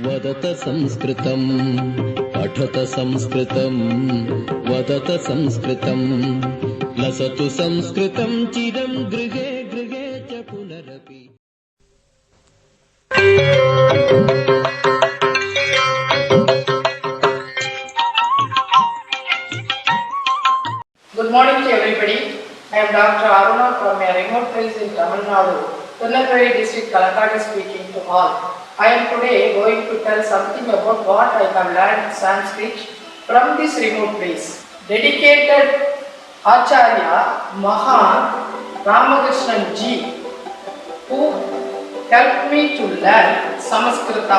वदत संस्कृतं पठत संस्कृतं वदत संस्कृतं लसतु संस्कृतं चिरं गृहे गृहे च पुनरपि. Good morning to everybody. I am Dr. Aruna from a remote place in Tamil Nadu, Tirunelveli district, Karnataka, speaking to all. I am today going to tell something about what I have learned Sanskrit from this remote place. Dedicated Acharya Mahan Ramakrishnan Ji, who helped me to learn Samskirta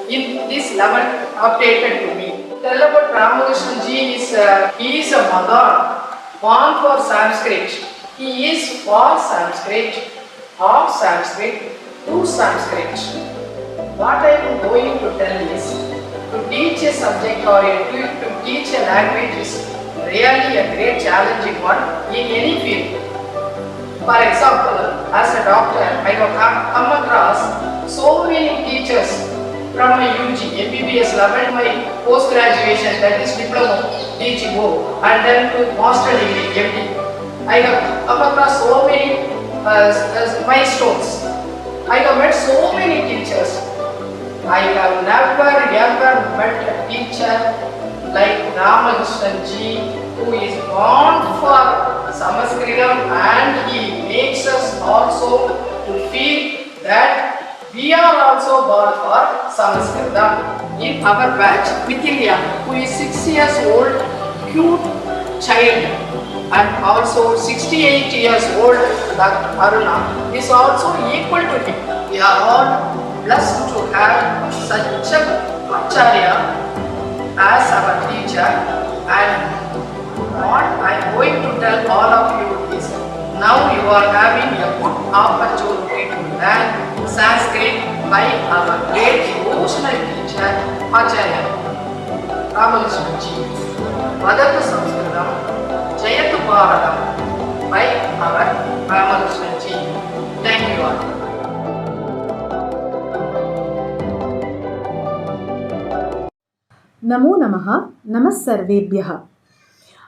in this level updated to me. Tell about Ramakrishnan Ji is he is a mother born for Sanskrit. He is for Sanskrit, of Sanskrit, to Sanskrit. What I am going to tell is to teach a subject or to teach a language is really a great challenging one in any field. For example, as a doctor, I have come across so many teachers from my UG, MBBS level, my post-graduation, that is diploma, DGO, and then to master degree, MD. I have come across so many milestones. I have met so many teachers. I have never ever met a teacher like Ramakrishnan Ji, who is born for Samskritam, and he makes us also to feel that we are also born for Samskritam. In our batch, Mithilya, who is 6 years old, cute child, and also 68 years old, Aruna, is also equal to him. We are all blessed to have such a Acharya as our teacher, and what I am going to tell all of you is, now you are having a good opportunity to learn Sanskrit by our great devotional teacher, Acharya Ramakrishnan Ji. Vadatu Samskritam, Jayatu Bharatam, by our Ramakrishnan Ji. Thank you all. नमो नमः नमः सर्वेभ्यः.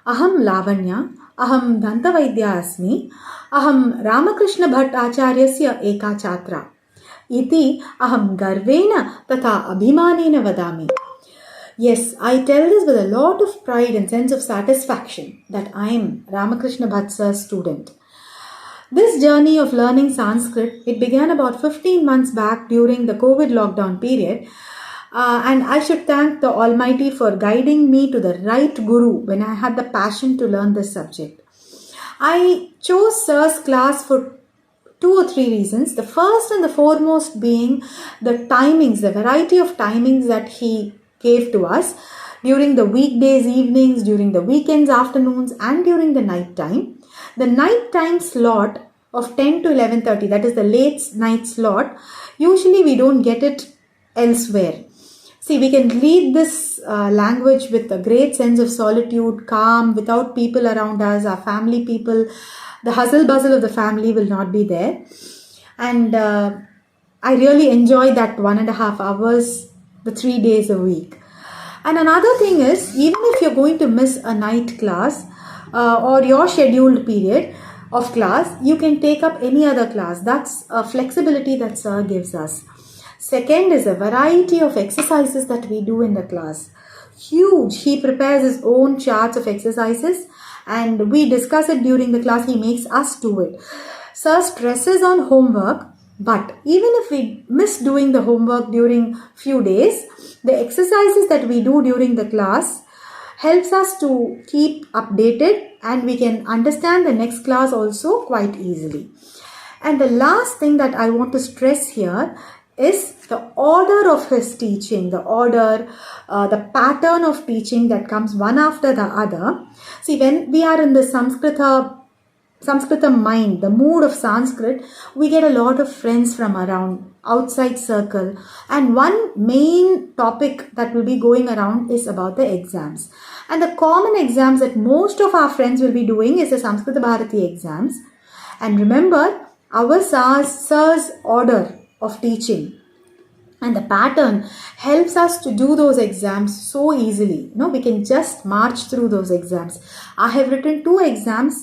अहं लावण्या, अहं दन्तवैद्या अस्मि. अहं रामकृष्णभट्ट आचार्यस्य एका छात्रा इति अहं गर्वेण तथा अभिमानेन वदामि. Yes, I tell this with a lot of pride and sense of satisfaction that I am Ramakrishna Bhatt's student. This journey of learning Sanskrit, it began about 15 months back during the COVID lockdown period. And I should thank the Almighty for guiding me to the right guru when I had the passion to learn this subject. I chose Sir's class for 2 or 3 reasons. The first and the foremost being the timings, the variety of timings that he gave to us during the weekdays, evenings, during the weekends, afternoons, and during the night time. The night time slot of 10 to 11:30, that is the late night slot, usually we don't get it elsewhere. See, we can read this language with a great sense of solitude, calm, without people around us, our family people. The hustle bustle of the family will not be there. And I really enjoy that 1.5 hours, the 3 days a week. And another thing is, even if you're going to miss a night class or your scheduled period of class, you can take up any other class. That's a flexibility that Sir gives us. Second is a variety of exercises that we do in the class. Huge. He prepares his own charts of exercises and we discuss it during the class. He makes us do it. Sir stresses on homework, but even if we miss doing the homework during few days, the exercises that we do during the class helps us to keep updated and we can understand the next class also quite easily. And the last thing that I want to stress here is the order of his teaching, the order, the pattern of teaching that comes one after the other. See, when we are in the Samskritam mind, the mood of Sanskrit, we get a lot of friends from around, outside circle. And one main topic that will be going around is about the exams. And the common exams that most of our friends will be doing is the Samskrita Bharati exams. And remember, our Sir's order of teaching And the pattern helps us to do those exams so easily. We can just march through those exams. I have written 2 exams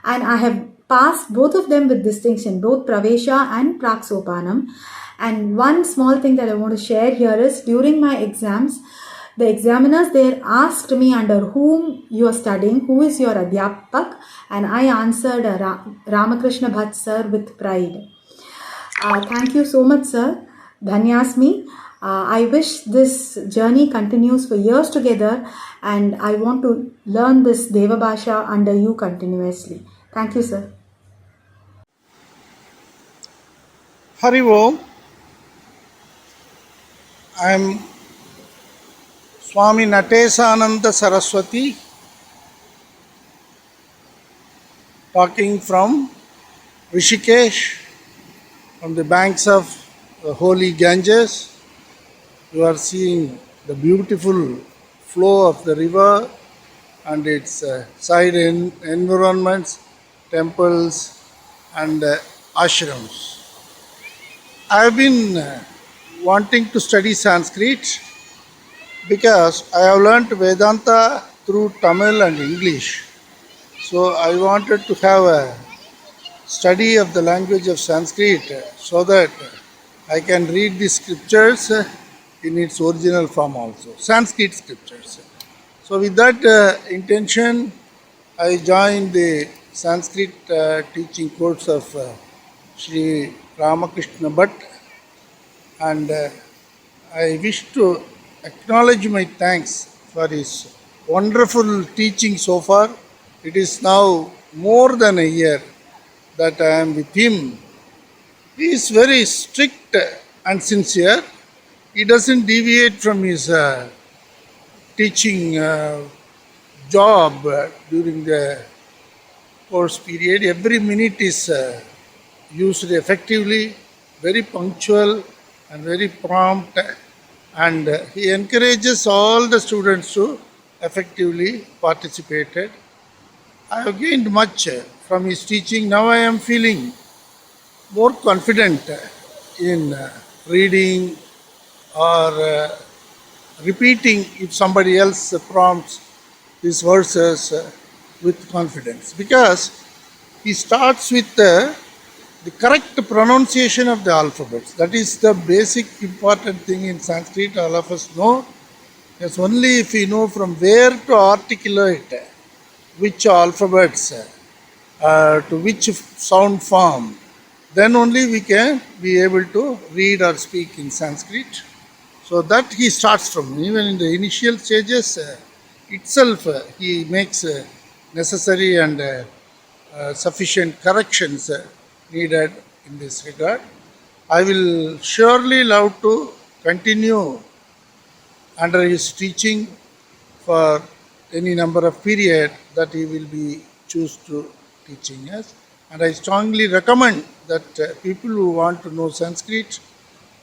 and I have passed both of them with distinction, both Pravesha and Praksopanam. And one small thing that I want to share here is during my exams, the examiners there asked me under whom you are studying, who is your Adhyapak, and I answered Ramakrishna Bhatt sir with pride. Thank you so much, sir. Dhanyasmi. I wish this journey continues for years together, and I want to learn this Deva Bhasha under you continuously. Thank you, sir. Hari Om. I am Swami Natesananda Saraswati, talking from Rishikesh, from the banks of the holy Ganges. You are seeing the beautiful flow of the river and its side environments, temples and ashrams. I have been wanting to study Sanskrit because I have learnt Vedanta through Tamil and English. So I wanted to have a study of the language of Sanskrit so that I can read the scriptures in its original form also, Sanskrit scriptures. So with that intention, I joined the Sanskrit teaching course of Sri Ramakrishna Bhatt, and I wish to acknowledge my thanks for his wonderful teaching so far. It is now more than a year that I am with him. He is very strict and sincere. He doesn't deviate from his teaching job during the course period. Every minute is used effectively, very punctual and very prompt, and he encourages all the students to effectively participate. I have gained much from his teaching. Now I am feeling more confident in reading or repeating if somebody else prompts these verses with confidence, because he starts with the correct pronunciation of the alphabets. That is the basic important thing in Sanskrit, all of us know. Yes, only if we know from where to articulate which alphabets to which sound form, then only we can be able to read or speak in Sanskrit. So that he starts from. Even in the initial stages itself, he makes necessary and sufficient corrections needed in this regard. I will surely love to continue under his teaching for any number of period that he will be choose to teaching us. And I strongly recommend that people who want to know Sanskrit,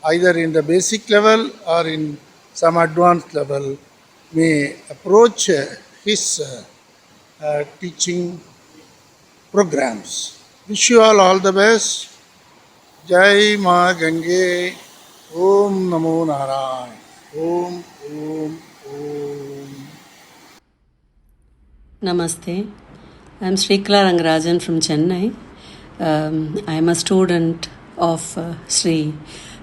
either in the basic level or in some advanced level, may approach his teaching programs. Wish you all the best. Jai Ma Gange. Om Namo Narayana. Om, Om, Om. Namaste. I am Srikala Rangarajan from Chennai. I am a student of Sri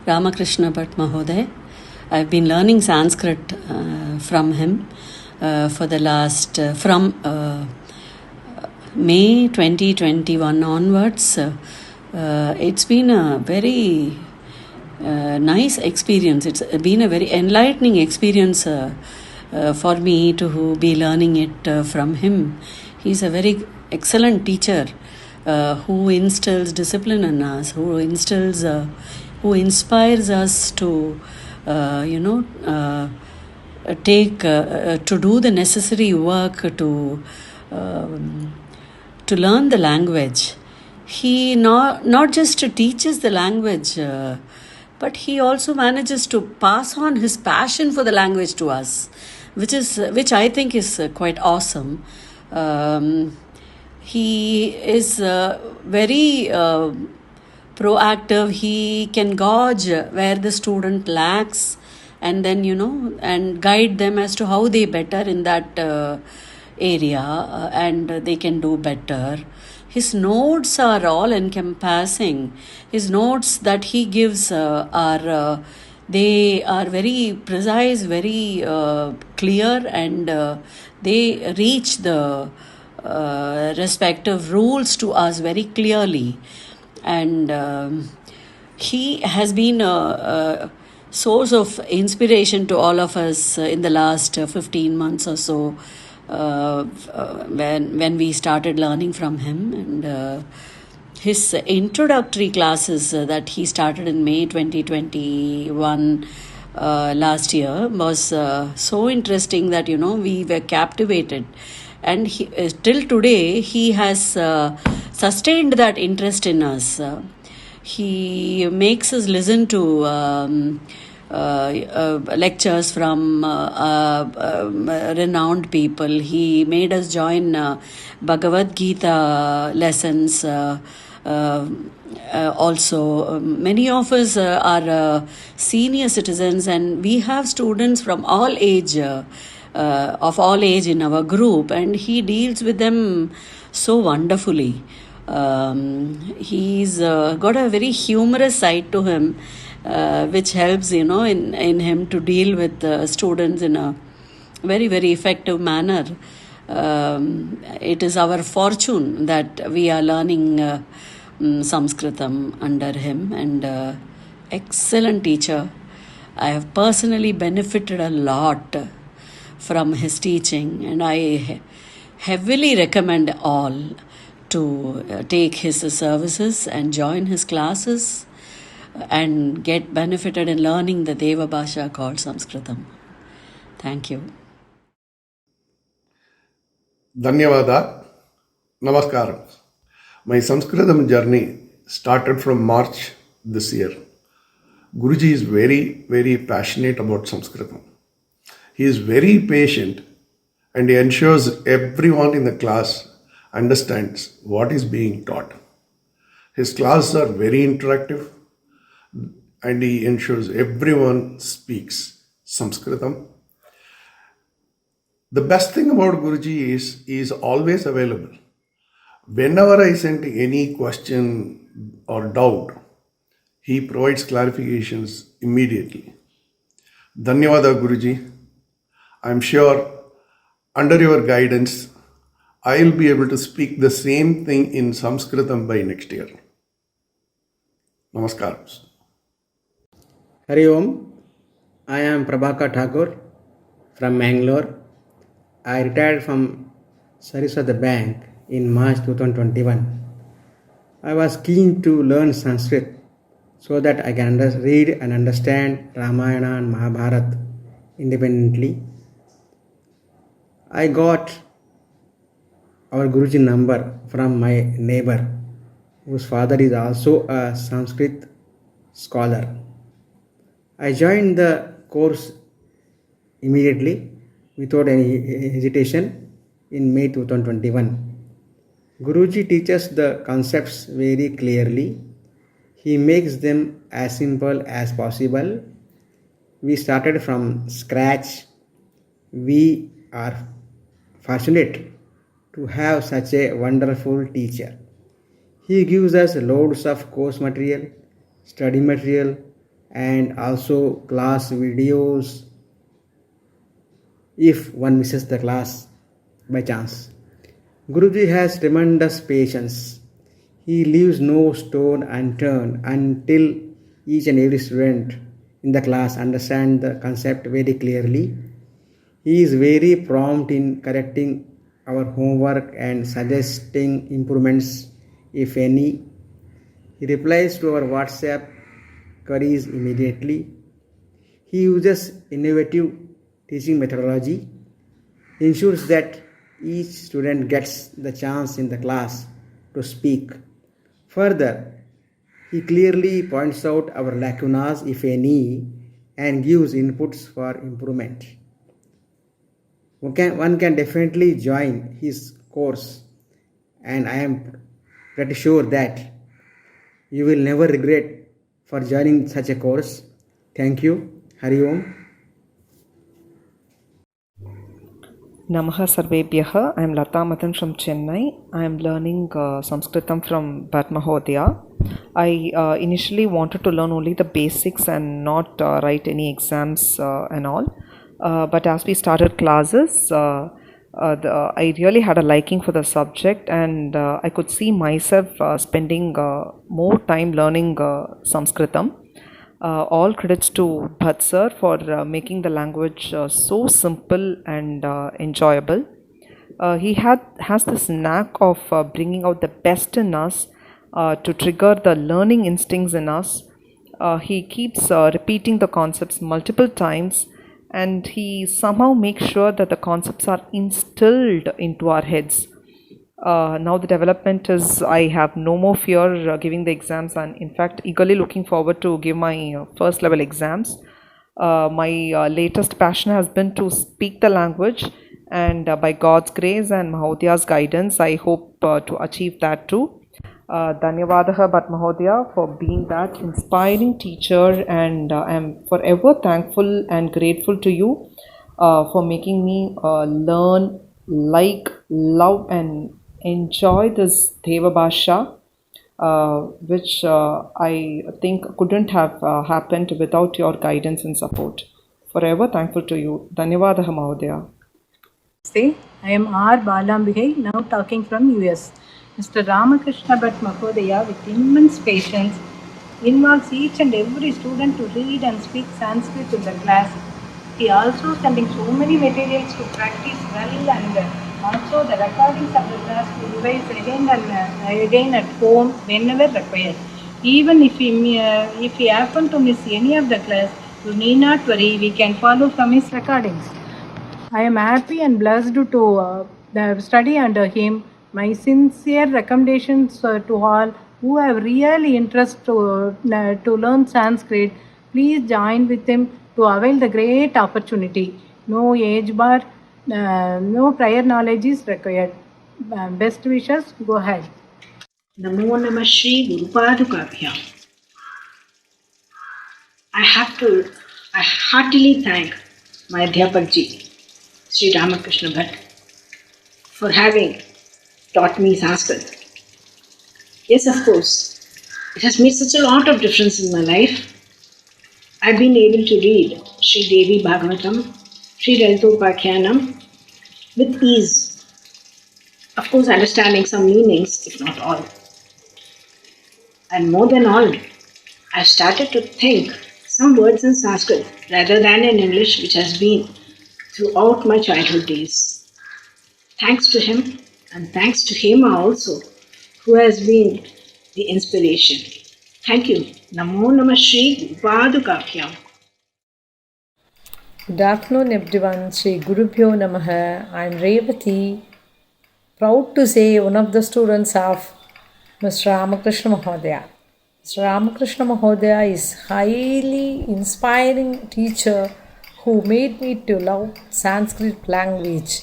Ramakrishna Bhatt Mahoday. I have been learning Sanskrit from him for the last, from May 2021 onwards. It's been a very nice experience. It's been a very enlightening experience for me to be learning it from him. He's a very excellent teacher who instills discipline in us, who inspires us to, take to do the necessary work to learn the language. He not just teaches the language, but he also manages to pass on his passion for the language to us, which I think is quite awesome. He is very proactive. He can gauge where the student lacks, and then and guide them as to how they better in that area, and they can do better. His notes are all encompassing. His notes that he gives are they are very precise, very clear, and they reach the respective rules to us very clearly. And he has been a source of inspiration to all of us in the last 15 months or so, when we started learning from him. And his introductory classes that he started in May 2021 last year was so interesting that we were captivated, and till today he has sustained that interest in us. He makes us listen to lectures from renowned people. He made us join Bhagavad Gita lessons. Also, many of us are senior citizens, and we have students from all age, of all age in our group, and he deals with them so wonderfully. He's got a very humorous side to him, which helps in him to deal with students in a very, very effective manner. It is our fortune that we are learning Samskritam under him, and excellent teacher. I have personally benefited a lot from his teaching, and I heavily recommend all to take his services and join his classes and get benefited in learning the Deva Bhasha called Samskritam. Thank you. Dhanyavada. Namaskaram. My Sanskritam journey started from March this year. Guruji is very, very passionate about Sanskritam. He is very patient, and he ensures everyone in the class understands what is being taught. His classes are very interactive, and he ensures everyone speaks Sanskritam. The best thing about Guruji is he is always available. Whenever I send any question or doubt, he provides clarifications immediately. Dhanyavada Guruji. I am sure under your guidance, I will be able to speak the same thing in Sanskritam by next year. Namaskaram. Hari Om. I am Prabhakar Thakur from Mangalore. I retired from service of the bank in March 2021. I was keen to learn Sanskrit so that I can read and understand Ramayana and Mahabharata independently. I got our Guruji number from my neighbor, whose father is also a Sanskrit scholar. I joined the course immediately without any hesitation in May 2021. Guruji teaches the concepts very clearly. He makes them as simple as possible. We started from scratch. We are fortunate to have such a wonderful teacher. He gives us loads of course material, study material, and also class videos if one misses the class by chance. Guruji has tremendous patience. He leaves no stone unturned until each and every student in the class understand the concept very clearly. He is very prompt in correcting our homework and suggesting improvements if any. He replies to our WhatsApp queries immediately. He uses innovative teaching methodology, ensures that each student gets the chance in the class to speak. Further, he clearly points out our lacunas, if any, and gives inputs for improvement. One can definitely join his course, and I am pretty sure that You will never regret for joining such a course. Thank you. Hari Om. Namaha Sarvebhyaha. I am Lata Madan from Chennai. I am learning Samskritam from Bhat Mahodaya. I initially wanted to learn only the basics and not write any exams and all. But as we started classes, I really had a liking for the subject, and I could see myself spending more time learning Sanskritam. All credits to Bhatt sir for making the language so simple and enjoyable. He has this knack of bringing out the best in us to trigger the learning instincts in us. He keeps repeating the concepts multiple times, and he somehow makes sure that the concepts are instilled into our heads. Now the development is, I have no more fear giving the exams, and in fact eagerly looking forward to give my first level exams. My latest passion has been to speak the language, and by God's grace and Mahodiya's guidance, I hope to achieve that too. Dhanyavadaha Bhat Mahodaya for being that inspiring teacher, and I am forever thankful and grateful to you for making me learn, like, love and enjoy this Deva Bhasha, which I think couldn't have happened without your guidance and support. Forever thankful to you. Dhanyavadaha Mahodaya. Namaste. I am R. Balambigai, now talking from US. Mr. Ramakrishna Bhat Mahodaya, with immense patience, involves each and every student to read and speak Sanskrit in the class. He also sending so many materials to practice well, and also the recordings of the class to revise again and again at home whenever required. Even if he happen to miss any of the class, you need not worry, we can follow from his recordings. I am happy and blessed to study under him. My sincere recommendations to all who have really interest to learn Sanskrit, please join with him to avail the great opportunity. No age bar, no prior knowledge is required. Best wishes, go ahead. Namo Namah Shri Gurupadukabhyam. I heartily thank my Adhyapakji, Sri Ramakrishna Bhatt, for having taught me Sanskrit. Yes, of course, it has made such a lot of difference in my life. I've been able to read Sri Devi Bhagavatam, Sri Lalitopakyanam with ease. Of course, understanding some meanings, if not all. And more than all, I've started to think some words in Sanskrit rather than in English, which has been throughout my childhood days. Thanks to him, and thanks to Hema also, who has been the inspiration. Thank you. Namo Namah Shri Padukabhyam. Good afternoon, everyone. Shri Gurubhyo Namaha. I am Revati, proud to say one of the students of Mr. Ramakrishna Mahodaya. Mr. Ramakrishna Mahodaya is highly inspiring teacher who made me to love Sanskrit language.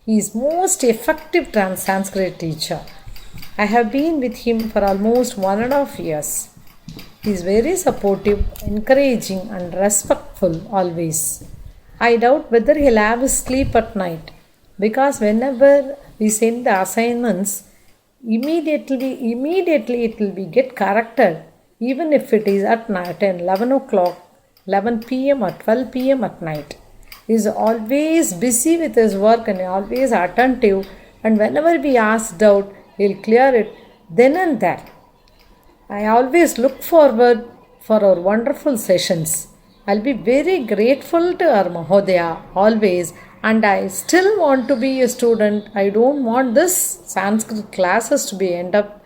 He is most effective Sanskrit teacher. I have been with him for almost 1.5 years. He is very supportive, encouraging and respectful always. I doubt whether he'll have his sleep at night, because whenever we send the assignments, immediately it will be get corrected, even if it is at night 11 o'clock, 11 p.m. or 12 p.m. at night. He is always busy with his work and always attentive, and whenever we ask doubt, he'll clear it then and there. I always look forward for our wonderful sessions. I'll be very grateful to our Mahodaya always, and I still want to be a student. I don't want this Sanskrit classes to be end up.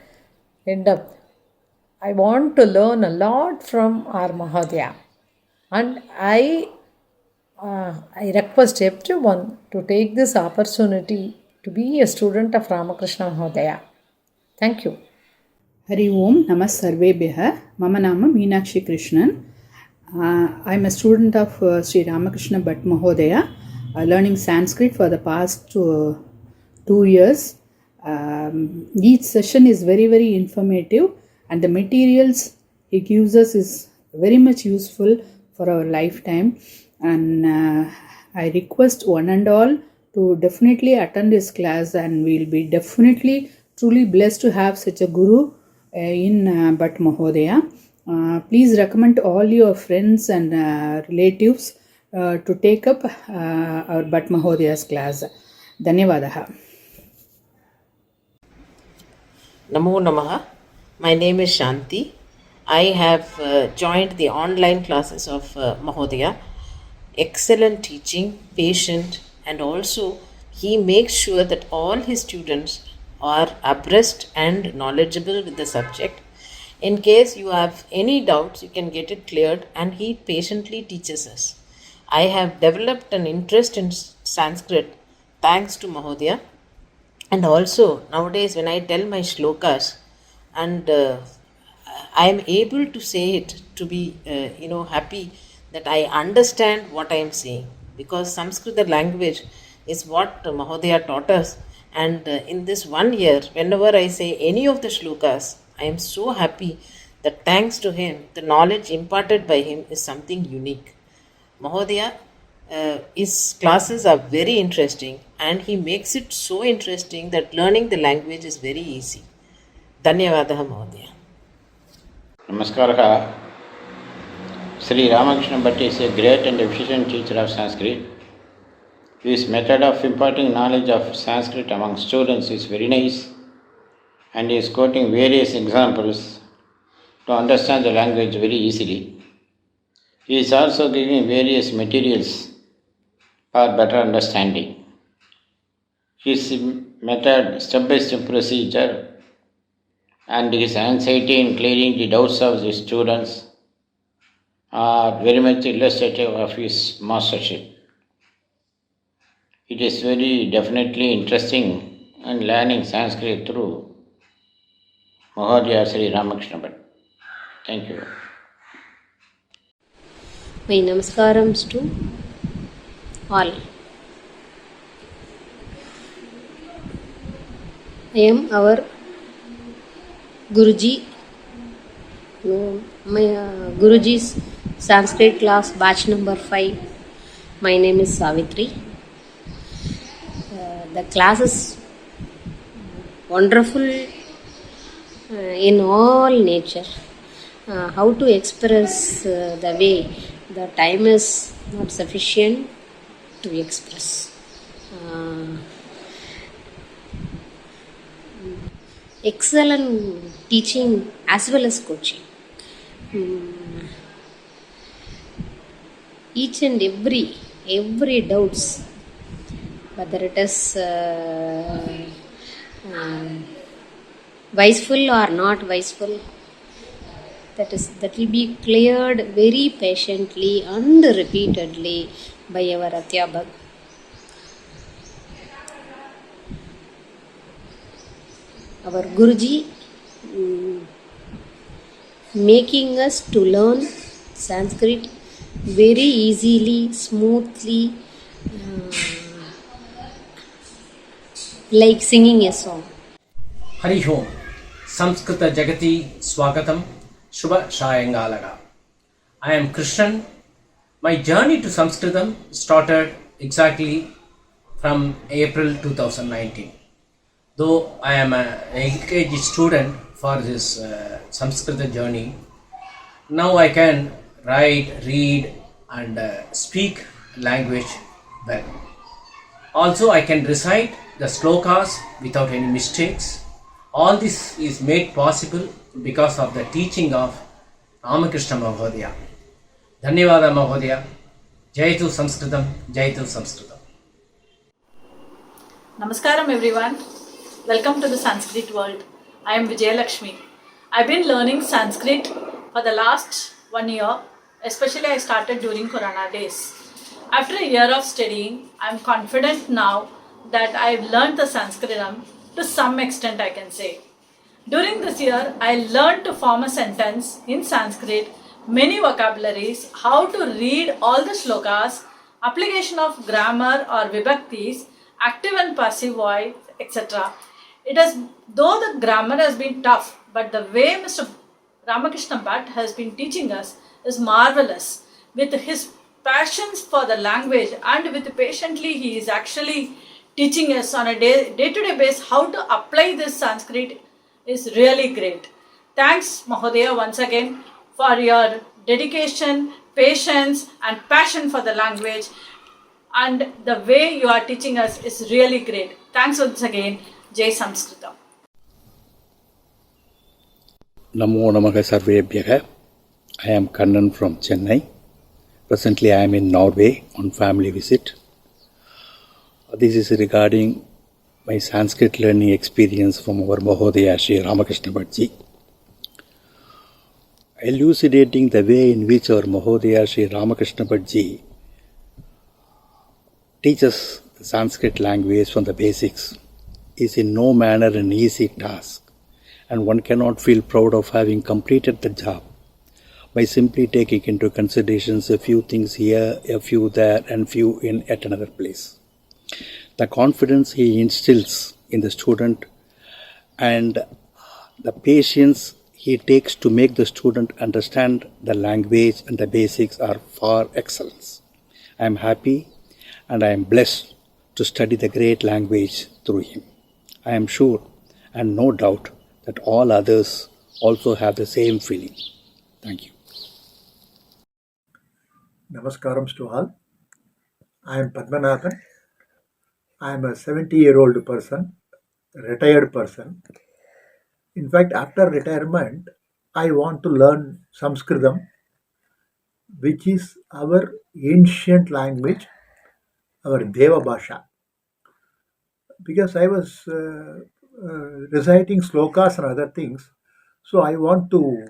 I want to learn a lot from our Mahodaya, and I request everyone to take this opportunity to be a student of Ramakrishna Mahodaya. Thank you. Hari Om Namah Sarvebhyaha. Mama Nama Meenakshi Krishnan. I am a student of Sri Ramakrishna Bhat Mahodaya, learning Sanskrit for the past 2 years. Each session is very, very informative, and the materials he gives us is very much useful for our lifetime. And I request one and all to definitely attend his class, and we'll be definitely truly blessed to have such a guru in Bhatt Mahodaya. Please recommend to all your friends and relatives to take up our Bhatt Mahodaya's class. Dhanyavadaha. Namo Namaha. My name is Shanti. I have joined the online classes of Mahodaya. Excellent teaching, patient, and also he makes sure that all his students are abreast and knowledgeable with the subject. In case you have any doubts, you can get it cleared, and he patiently teaches us. I have developed an interest in Sanskrit thanks to Mahodaya. And also nowadays when I tell my shlokas and I am able to say it to be happy that I understand what I am saying, because Samskirta language is what Mahodaya taught us. And in this 1 year, whenever I say any of the shlokas, I am so happy that thanks to him, the knowledge imparted by him is something unique. Mahodaya, his classes are very interesting, and he makes it so interesting that learning the language is very easy. Dhanyavadaha Mahodaya. Namaskaraha. Sri Ramakrishna Bhatt is a great and efficient teacher of Sanskrit. His method of imparting knowledge of Sanskrit among students is very nice, and he is quoting various examples to understand the language very easily. He is also giving various materials for better understanding. His method, step-by-step procedure, and his anxiety in clearing the doubts of the students are very much illustrative of his mastership. It is very definitely interesting in learning Sanskrit through Mahodaya Sri Ramakrishna Bhatt. Thank you. My namaskarams to all. I am our Guruji. My Guruji's Sanskrit class batch number 5. My name is Savitri. The class is wonderful in all nature. How to express the way the time is not sufficient to express. Excellent teaching as well as coaching. Each and every doubts, whether it is wiseful or not wiseful, that will be cleared very patiently and repeatedly by our Adhyabhak. Our Guruji making us to learn Sanskrit very easily, smoothly, like singing a song. Hari Om. Samskirta Jagati Swagatam Shubha Shayangalaga. I am Krishnan. My journey to Sanskritam started exactly from April 2019. Though I am an LKG student for this Samskirta journey, now I can write, read and speak language well. Also I can recite the slokas without any mistakes. All this is made possible because of the teaching of Ramakrishna Mahodaya. Dhanyavada Mahodaya. Jaitu Samskritam, Jaitu Samskritam. Namaskaram everyone. Welcome to the Sanskrit world. I am Vijayalakshmi. I've been learning Sanskrit for the last 1 year. Especially I started during Corona days. After a year of studying, I'm confident now that I've learned the Sanskritam to some extent, I can say. During this year, I learned to form a sentence in Sanskrit, many vocabularies, how to read all the shlokas, application of grammar or vibhaktis, active and passive voice, etc. It has, though the grammar has been tough, but the way Mr. Ramakrishna Bhatt has been teaching us is marvelous. With his passions for the language and with patiently he is actually teaching us on a day-to-day basis how to apply this Sanskrit is really great. Thanks Mahodaya once again for your dedication, patience and passion for the language, and the way you are teaching us is really great. Thanks once again. Jai Samskirta. Namo Namaha Sarvebhyaha. I am Kannan from Chennai. Presently I am in Norway on family visit. This is regarding my Sanskrit learning experience from our Mahodaya Sri Ramakrishna Bhattji. Elucidating the way in which our Mahodaya Sri Ramakrishna Bhattji teaches the Sanskrit language from the basics is in no manner an easy task, and one cannot feel proud of having completed the job by simply taking into considerations a few things here, a few there, and few in at another place. The confidence he instills in the student and the patience he takes to make the student understand the language and the basics are far excellence. I am happy and I am blessed to study the great language through him. I am sure and no doubt that all others also have the same feeling. Thank you. Namaskarams to all. I am Padmanathan. I am a 70-year-old person, retired person. In fact, after retirement, I want to learn Samskritam, which is our ancient language, our Deva Bhasha. Because I was reciting slokas and other things, so I want to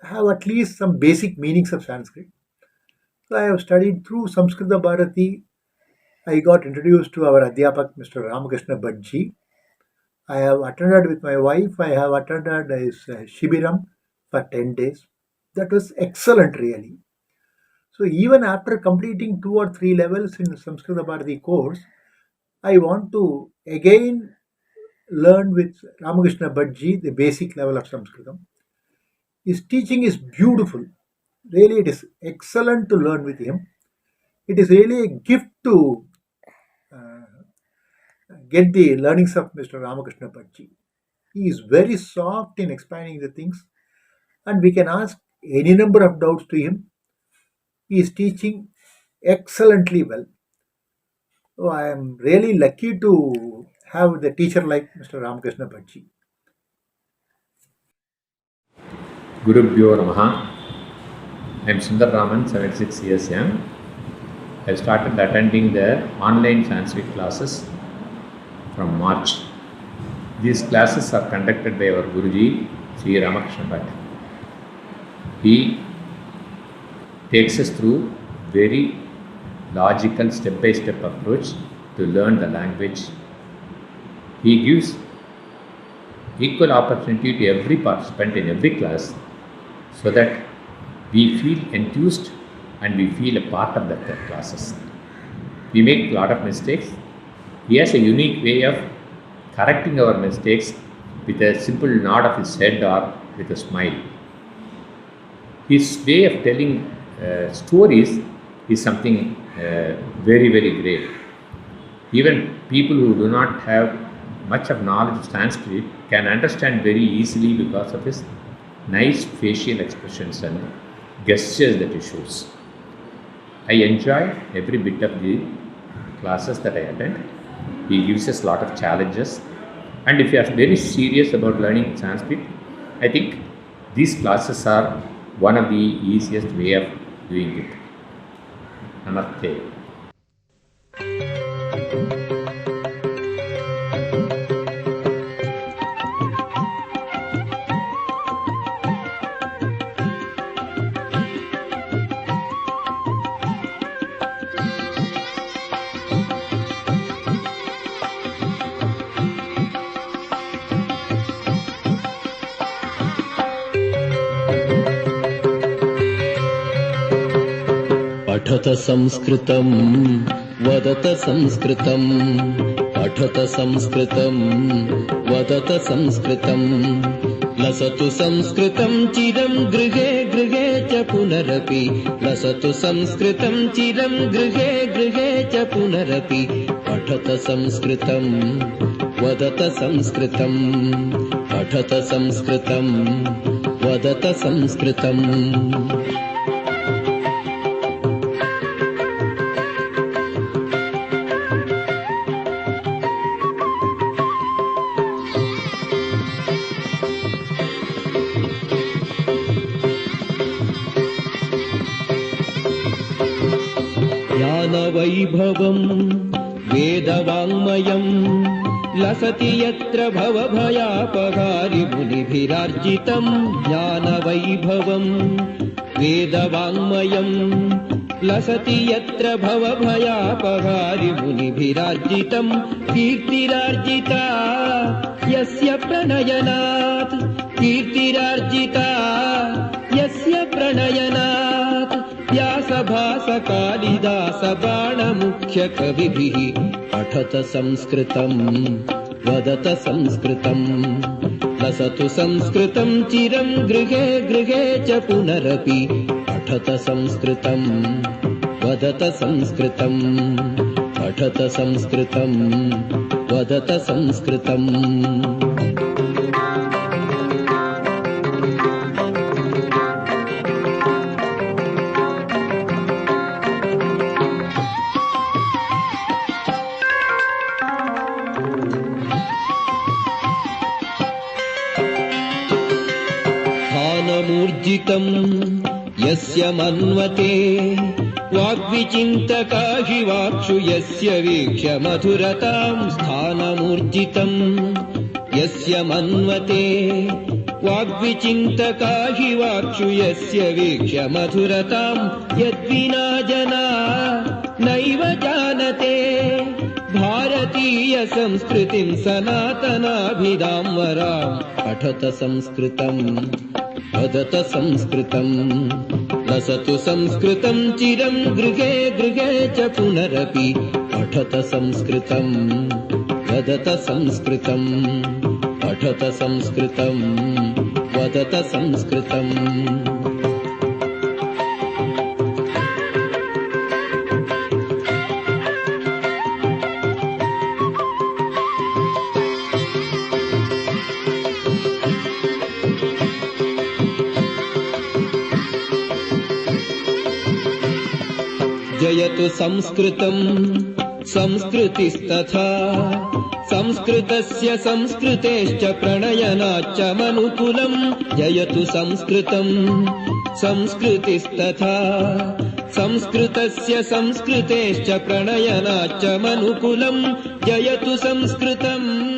have at least some basic meanings of Sanskrit. So I have studied through Samskrita Bharati. I got introduced to our Adhyapak, Mr. Ramakrishna Bhattji. I have attended with my wife, I have attended his Shibiram for 10 days. That was excellent really. So even after completing 2 or 3 levels in Samskrita Bharati course, I want to again learn with Ramakrishna Bhattji the basic level of Sanskritam. His teaching is beautiful. Really it is excellent to learn with him. It is really a gift to get the learnings of Mr. Ramakrishna Bhattji. He is very soft in explaining the things, and we can ask any number of doubts to him. He is teaching excellently well. So I am really lucky to have the teacher like Mr. Ramakrishna Bhattji. Gurubhyo Namaha. I am Sundar Raman, 76 years young. I started attending the online Sanskrit classes from March. These classes are conducted by our Guruji, Sri Ramakrishna Bhatt. He takes us through very logical step-by-step approach to learn the language. He gives equal opportunity to every participant in every class so that we feel enthused and we feel a part of the classes. We make a lot of mistakes. He has a unique way of correcting our mistakes with a simple nod of his head or with a smile. His way of telling stories is something very, very great. Even people who do not have much of knowledge of Sanskrit can understand very easily because of his nice facial expressions and gestures that he shows. I enjoy every bit of the classes that I attend. He gives us a lot of challenges, and if you are very serious about learning Sanskrit, I think these classes are one of the easiest way of doing it. Namaste. पठत संस्कृतं वदत संस्कृतं पठत संस्कृतं वदत संस्कृतं लसतु संस्कृतं चिरं गृहे गृहे च पुनरपि लसतु संस्कृतं चिरं गृहे गृहे च पुनरपि पठत संस्कृतं वदत संस्कृतं पठत संस्कृतं वदत संस्कृतम् ज्ञानवैभवं वेदवाङ्मयं लसति यत्र भवभयापहारि मुनिभिरार्जितं ज्ञानवैभवं वेदवाङ्मयं लसति यत्र भवभयापहारि मुनिभिरार्जितं कीर्तिरार्जिता यस्य प्रणयनात् कीर्तिरार्जिता यस्य प्रणयनात् व्यासभासकालिदास बाणमुख्यकविभिः पठत संस्कृतं वदत संस्कृतं लसतु संस्कृतं चिरं गृहे गृहे च पुनरपि पठत संस्कृतं वदत संस्कृतं पठत संस्कृतं वदत संस्कृतम् यस्य मन्वते वाग्विचिन्तका हि वाक्षु यस्य वीक्ष्य मधुरतां स्थानमूर्जितं यस्य मन्वते वाग्विचिन्तका हि वाक्षु यस्य वीक्ष्य मधुरतां यद्विना जना नैव जानते भारतीय संस्कृतिं सनातनाभिधां वरां पठत संस्कृतं वदत संस्कृतं लसतु संस्कृतं चिरं गृहे गृहे च पुनरपि पठत संस्कृतं वदत संस्कृतं पठत संस्कृतं वदत संस्कृतम् जयतु संस्कृतं संस्कृतिस्तथा संस्कृतस्य संस्कृतेश्च प्रणयनाच्च मनुकुलं जयतु संस्कृतं संस्कृतिस्तथा संस्कृतस्य संस्कृतेश्च प्रणयनाच्च मनुकुलं जयतु संस्कृतम्